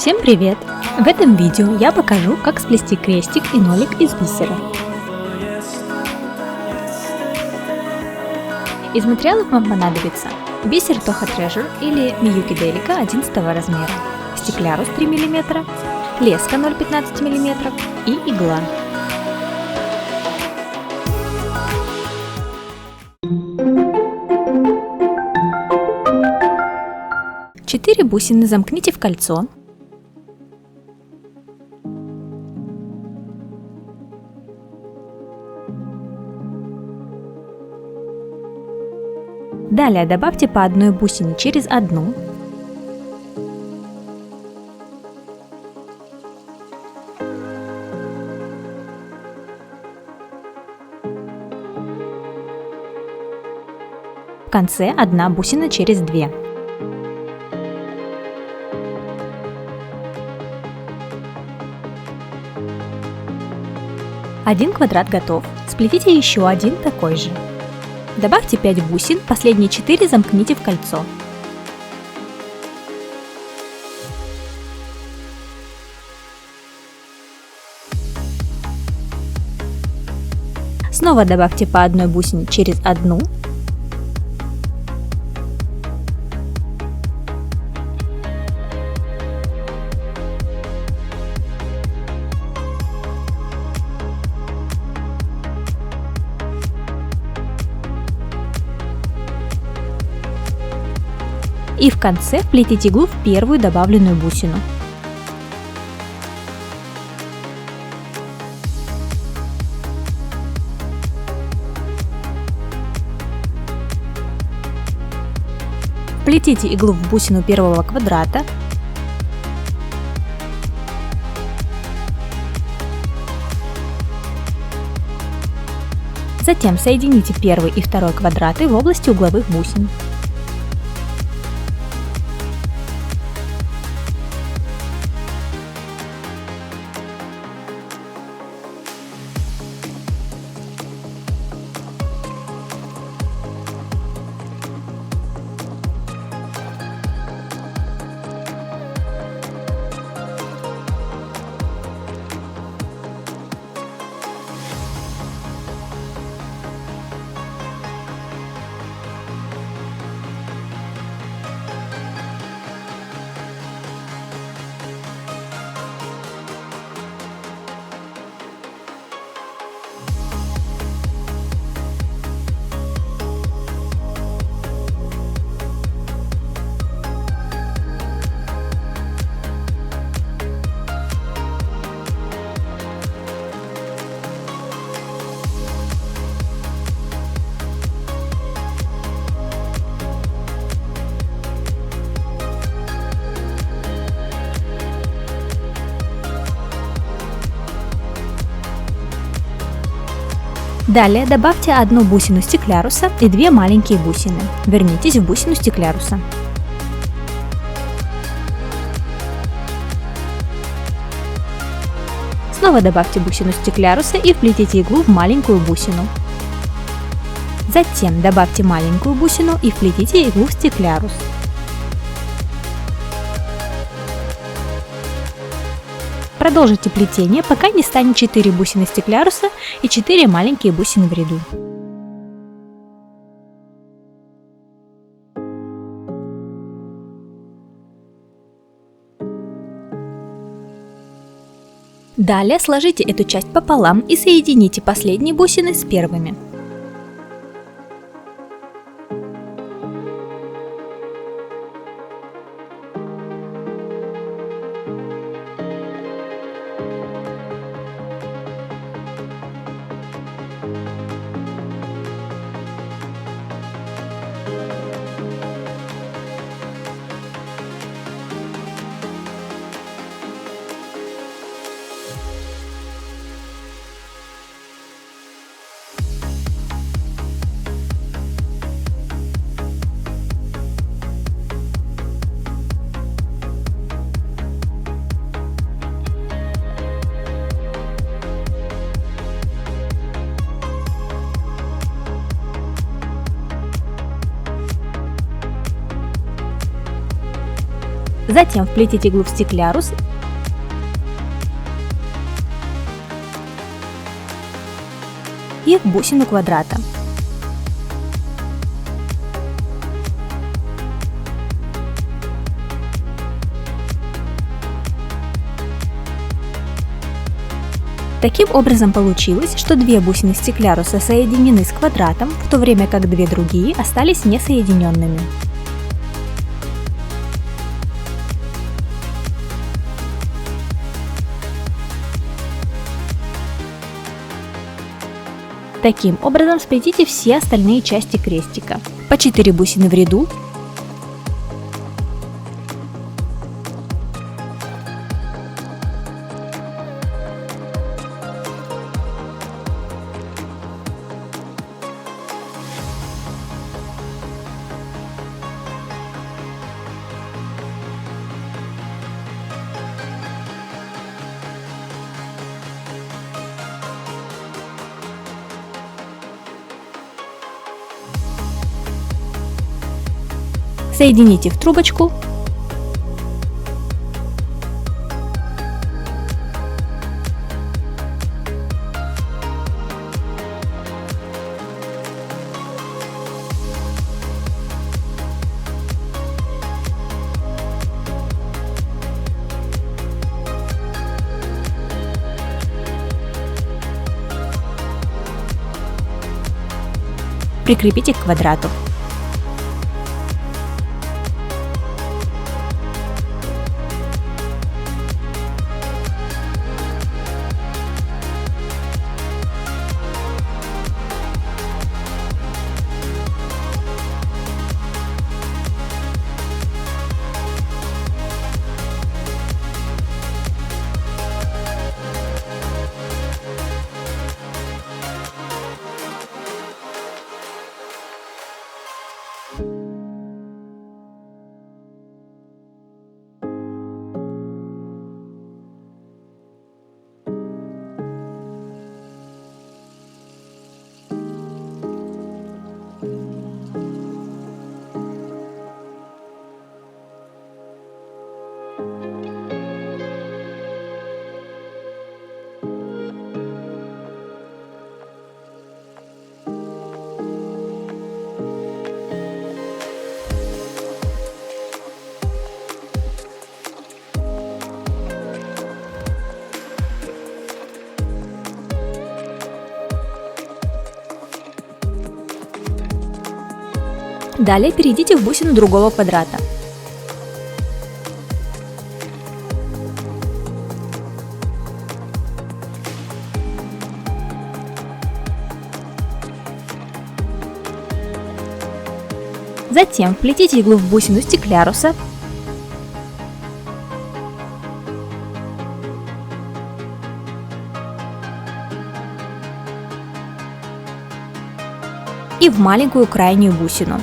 Всем привет! В этом видео я покажу, как сплести крестик и нолик из бисера. Из материалов вам понадобится бисер Toha Treasure или Miyuki Delica 11 размера, стеклярус 3 мм, леска 0,15 мм и игла. Четыре бусины замкните в кольцо. Далее добавьте по одной бусине через одну. В конце одна бусина через две. Один квадрат готов. Сплетите еще один такой же. Добавьте 5 бусин, последние 4 замкните в кольцо. Снова добавьте по одной бусине через одну. И в конце вплетите иглу в первую добавленную бусину. Вплетите иглу в бусину первого квадрата. Затем соедините первый и второй квадраты в области угловых бусин. Далее добавьте одну бусину стекляруса и две маленькие бусины. Вернитесь в бусину стекляруса. Снова добавьте бусину стекляруса и вплетите иглу в маленькую бусину. Затем добавьте маленькую бусину и вплетите иглу в стеклярус. Продолжите плетение, пока не станет 4 бусины стекляруса и 4 маленькие бусины в ряду. Далее сложите эту часть пополам и соедините последние бусины с первыми. Затем вплетите иглу в стеклярус и в бусину квадрата. Таким образом получилось, что две бусины стекляруса соединены с квадратом, в то время как две другие остались несоединенными. Таким образом сплетите все остальные части крестика. По 4 бусины в ряду. Соедините в трубочку. Прикрепите к квадрату. Далее перейдите в бусину другого квадрата. Затем вплетите иглу в бусину стекляруса . И в маленькую крайнюю бусину.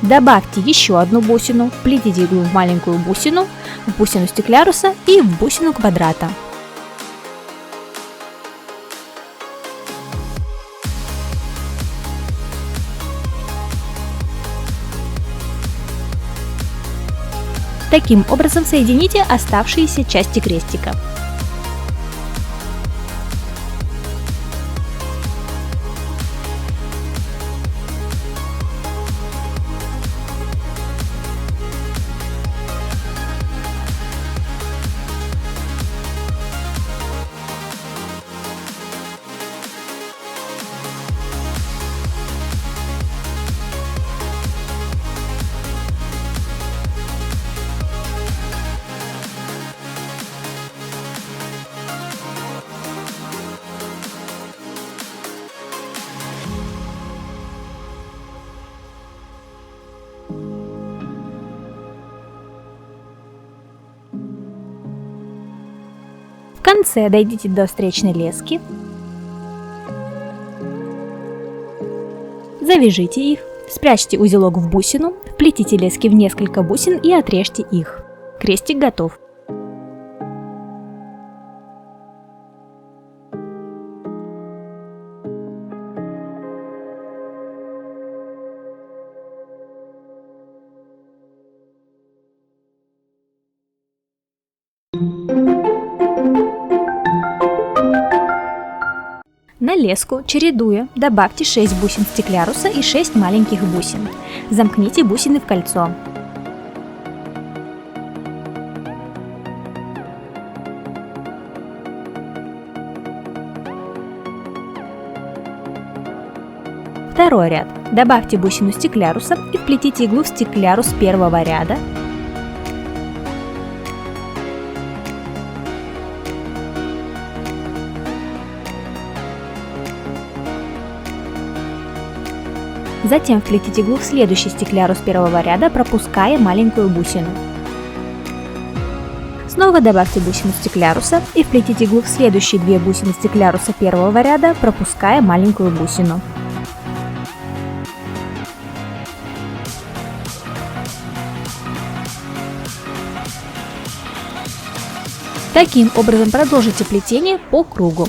Добавьте еще одну бусину, вплетите иглу в маленькую бусину, в бусину стекляруса и в бусину квадрата. Таким образом соедините оставшиеся части крестика. В конце дойдите до встречной лески, завяжите их, спрячьте узелок в бусину, вплетите лески в несколько бусин и отрежьте их. Крестик готов. На леску, чередуя, добавьте 6 бусин стекляруса и 6 маленьких бусин. Замкните бусины в кольцо. Второй ряд. Добавьте бусину стекляруса и вплетите иглу в стеклярус первого ряда. Затем вплетите иглу в следующий стеклярус первого ряда, пропуская маленькую бусину. Снова добавьте бусину стекляруса и вплетите иглу в следующие 2 бусины стекляруса первого ряда, пропуская маленькую бусину. Таким образом продолжите плетение по кругу.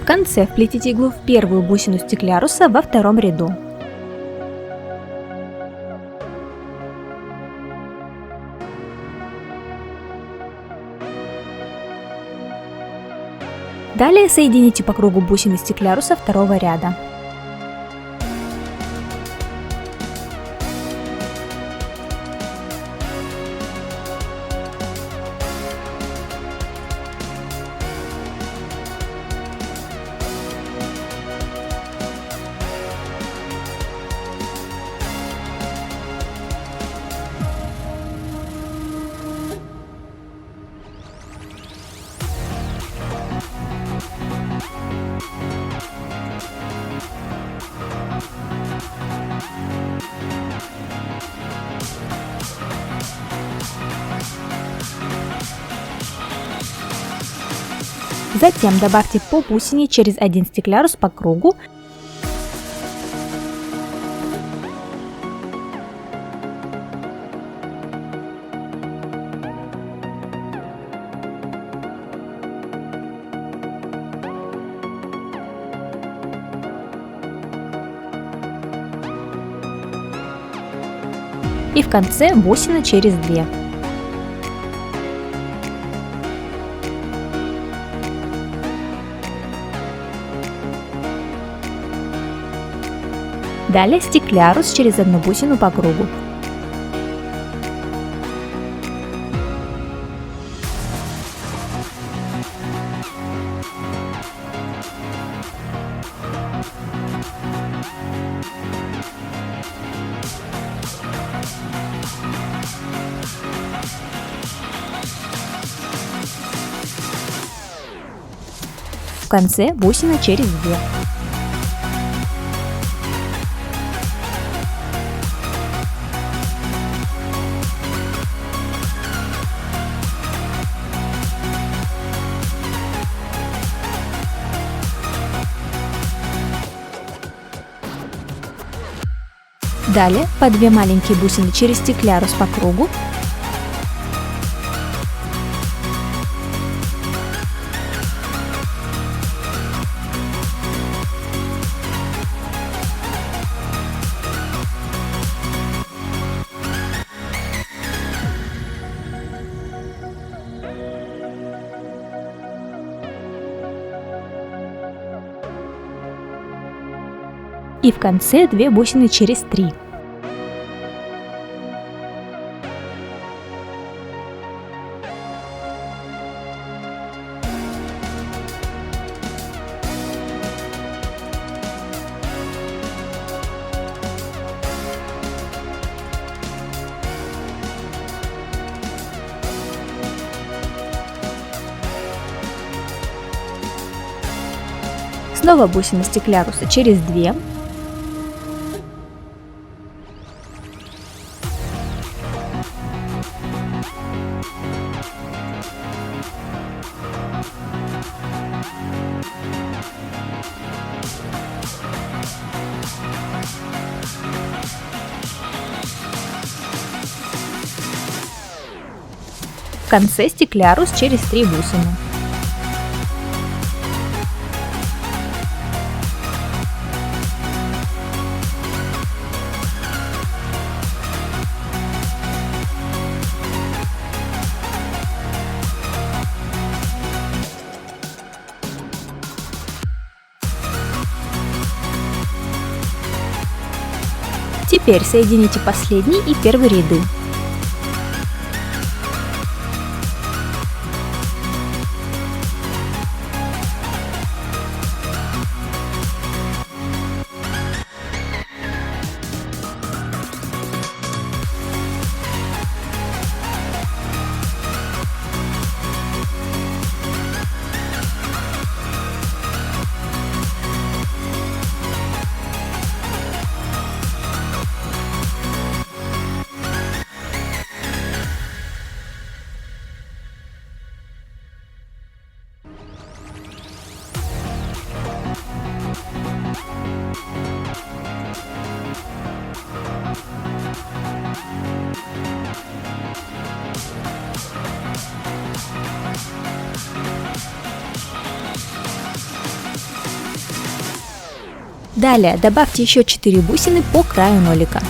В конце вплетите иглу в первую бусину стекляруса во втором ряду. Далее соедините по кругу бусины стекляруса второго ряда. Затем добавьте по бусине через один стеклярус по кругу. И в конце бусина через 2. Далее стеклярус через одну бусину по кругу. В конце бусина через 2. Далее по 2 маленькие бусины через стеклярус по кругу. И в конце 2 бусины через 3. Снова бусины стекляруса через 2. В конце стеклярус через 3 бусины. Теперь соедините последний и первый ряды. Далее добавьте еще 4 бусины по краю нолика.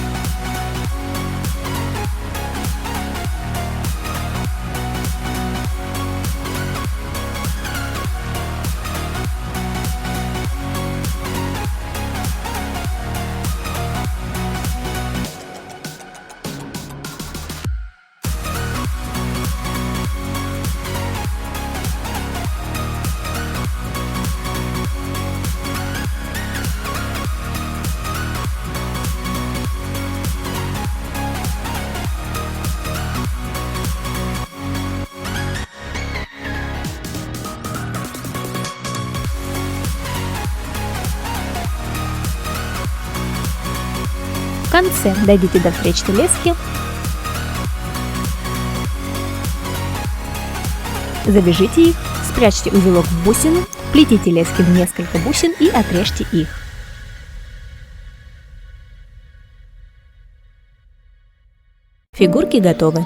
В конце дойдите до встречной лески, завяжите их, спрячьте узелок в бусину, вплетите лески в несколько бусин и отрежьте их. Фигурки готовы.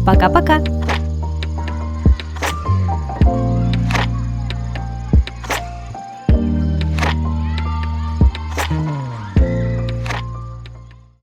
Пока-пока!